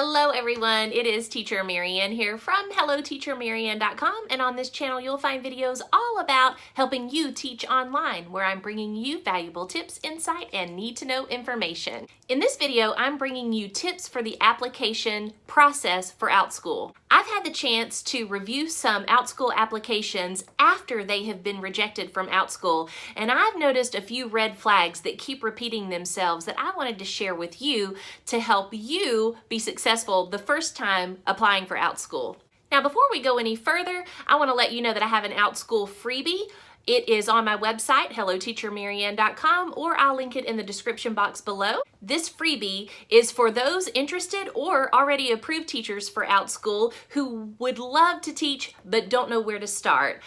Hello everyone, it is Teacher Marianne here from HelloTeacherMarianne.com, and on this channel you'll find videos all about helping you teach online, where I'm bringing you valuable tips, insight, and need-to-know information. In this video, I'm bringing you tips for the application process for Outschool. I've had the chance to review some Outschool applications after they have been rejected from Outschool, and I've noticed a few red flags that keep repeating themselves that I wanted to share with you to help you be successful the first time applying for Outschool. Now, before we go any further, I want to let you know that I have an Outschool freebie. It is on my website, HelloTeacherMarianne.com, or I'll link it in the description box below. This freebie is for those interested or already approved teachers for Outschool who would love to teach but don't know where to start.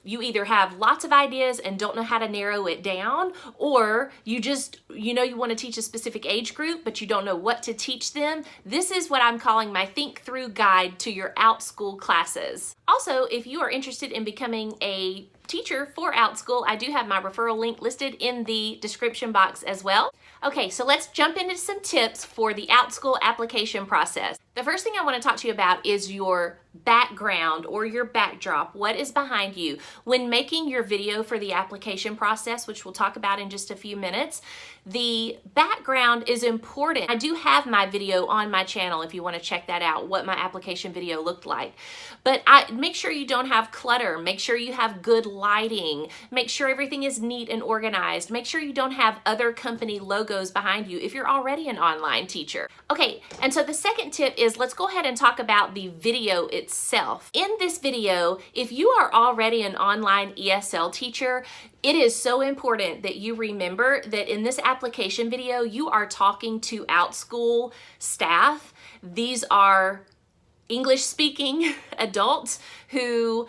You either have lots of ideas and don't know how to narrow it down, or you want to teach a specific age group but you don't know what to teach them. This is what I'm calling my Think Through Guide to your Outschool classes. Also, if you are interested in becoming a teacher for Outschool, I do have my referral link listed in the description box as well. Okay, so let's jump into some tips for the Outschool application process. The first thing I want to talk to you about is your background or your backdrop. What is behind you? When making your video for the application process, which we'll talk about in just a few minutes, the background is important. I do have my video on my channel if you want to check that out, what my application video looked like. But make sure you don't have clutter. Make sure you have good lighting. Make sure everything is neat and organized. Make sure you don't have other company logos behind you if you're already an online teacher. Okay, and so the second tip is let's go ahead and talk about the video itself. In this video, if you are already an online ESL teacher, it is so important that you remember that in this application video, you are talking to Outschool staff. These are English-speaking adults who,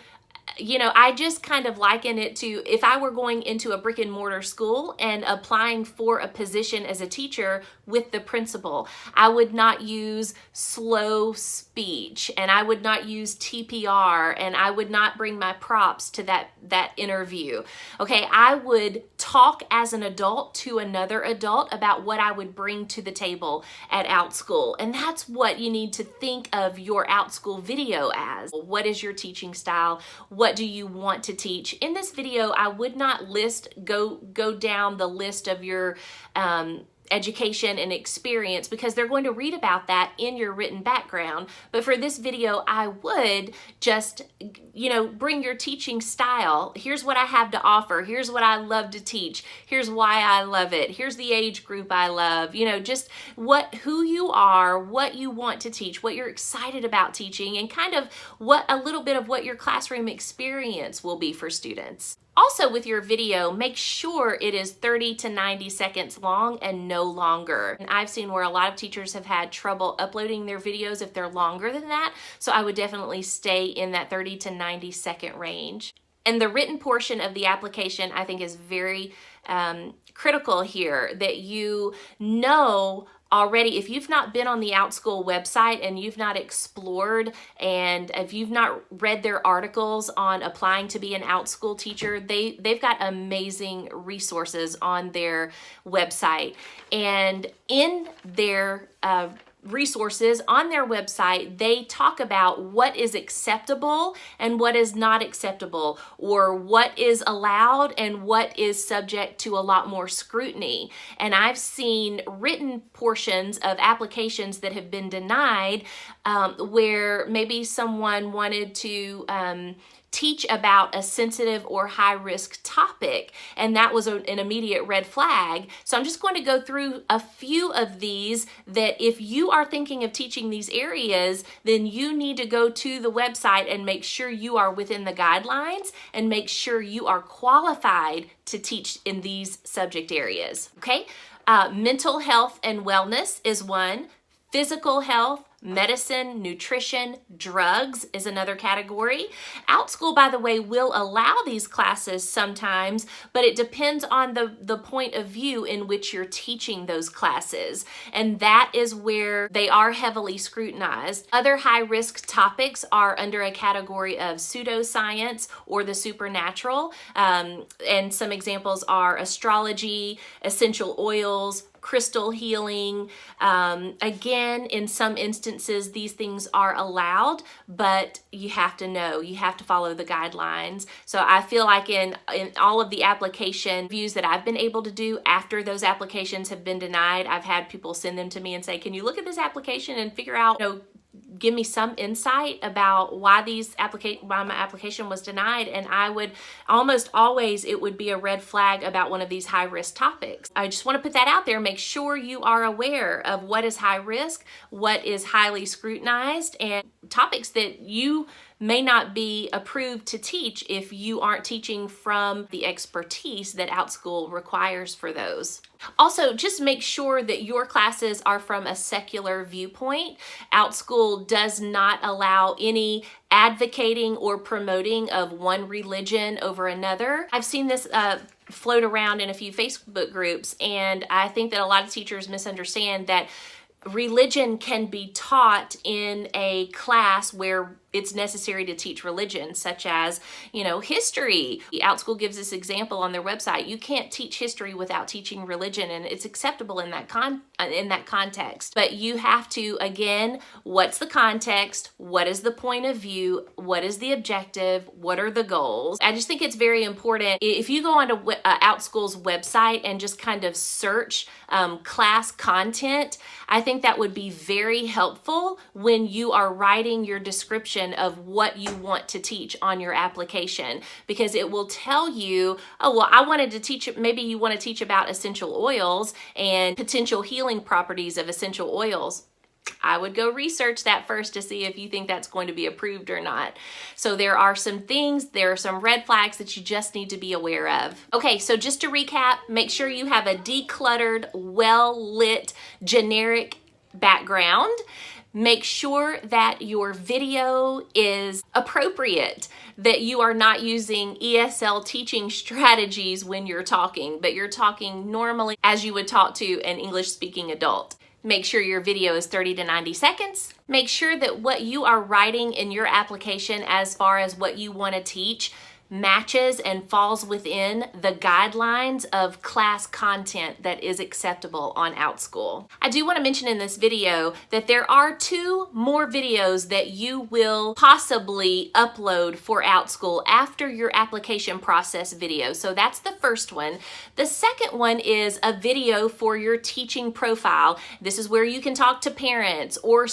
I just kind of liken it to if I were going into a brick and mortar school and applying for a position as a teacher with the principal. I would not use slow speech, and I would not use TPR, and I would not bring my props to that interview. Okay, I would talk as an adult to another adult about what I would bring to the table at Outschool. And that's what you need to think of your Outschool video as. What is your teaching style? What do you want to teach? In this video, I would not go down the list of your education and experience, because they're going to read about that in your written background. But for this video, I would just, bring your teaching style. Here's what I have to offer. Here's what I love to teach. Here's why I love it. Here's the age group I love. Just who you are, what you want to teach, what you're excited about teaching, and kind of a little bit of what your classroom experience will be for students. Also, with your video, make sure it is 30 to 90 seconds long and no longer. And I've seen where a lot of teachers have had trouble uploading their videos if they're longer than that, so I would definitely stay in that 30 to 90 second range. And the written portion of the application, I think, is very critical here, that you know already, if you've not been on the Outschool website and you've not explored, and if you've not read their articles on applying to be an Outschool teacher, they've got amazing resources on their website. And in their resources on their website, they talk about what is acceptable and what is not acceptable, or what is allowed and what is subject to a lot more scrutiny. And I've seen written portions of applications that have been denied where maybe someone wanted to teach about a sensitive or high-risk topic, and that was an immediate red flag. So I'm just going to go through a few of these that if you are thinking of teaching these areas, then you need to go to the website and make sure you are within the guidelines and make sure you are qualified to teach in these subject areas, okay? Mental health and wellness is one. Physical health, medicine, nutrition, drugs is another category. Outschool, by the way, will allow these classes sometimes, but it depends on the point of view in which you're teaching those classes. And that is where they are heavily scrutinized. Other high-risk topics are under a category of pseudoscience or the supernatural. And some examples are astrology, essential oils, crystal healing. Again, in some instances, these things are allowed, but you have to know, you have to follow the guidelines. So I feel like in all of the application views that I've been able to do after those applications have been denied, I've had people send them to me and say, can you look at this application and figure out, give me some insight about why my application was denied. And I would almost always, it would be a red flag about one of these high risk topics. I just want to put that out there. Make sure you are aware of what is high risk, what is highly scrutinized, and topics that you may not be approved to teach if you aren't teaching from the expertise that Outschool requires for those. Also, just make sure that your classes are from a secular viewpoint. Outschool does not allow any advocating or promoting of one religion over another. I've seen this float around in a few Facebook groups, and I think that a lot of teachers misunderstand that religion can be taught in a class where it's necessary to teach religion, such as, history. Outschool gives this example on their website. You can't teach history without teaching religion, and it's acceptable in that context. But you have to, again, what's the context? What is the point of view? What is the objective? What are the goals? I just think it's very important. If you go onto Outschool's website and just kind of search class content, I think that would be very helpful when you are writing your description of what you want to teach on your application, because it will tell you, oh, well, I wanted to teach, maybe you want to teach about essential oils and potential healing properties of essential oils. I would go research that first to see if you think that's going to be approved or not. So there are some red flags that you just need to be aware of. Okay, so just to recap, make sure you have a decluttered, well-lit, generic background. Make sure that your video is appropriate, that you are not using ESL teaching strategies when you're talking, but you're talking normally as you would talk to an English-speaking adult. Make sure your video is 30 to 90 seconds. Make sure that what you are writing in your application as far as what you want to teach matches and falls within the guidelines of class content that is acceptable on Outschool. I do want to mention in this video that there are 2 more videos that you will possibly upload for Outschool after your application process video. So that's the first one. The second one is a video for your teaching profile. This is where you can talk to parents or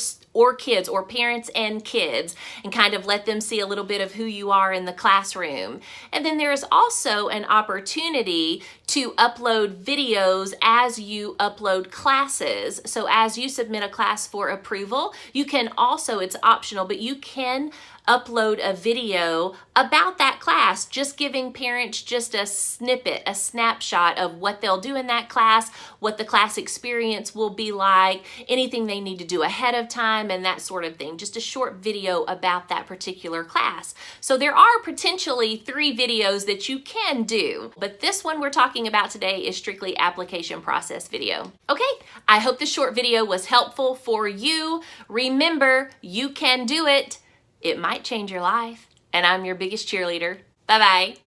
kids, or parents and kids, and kind of let them see a little bit of who you are in the classroom. And then there is also an opportunity to upload videos as you upload classes. So as you submit a class for approval, you can also, it's optional, but you can upload a video about that class, just giving parents just a snippet, a snapshot of what they'll do in that class, what the class experience will be like, anything they need to do ahead of time, and that sort of thing. Just a short video about that particular class. So there are potentially 3 videos that you can do, but this one we're talking about today is strictly application process video. Okay, I hope this short video was helpful for you. Remember, you can do it. It might change your life, and I'm your biggest cheerleader. Bye-bye.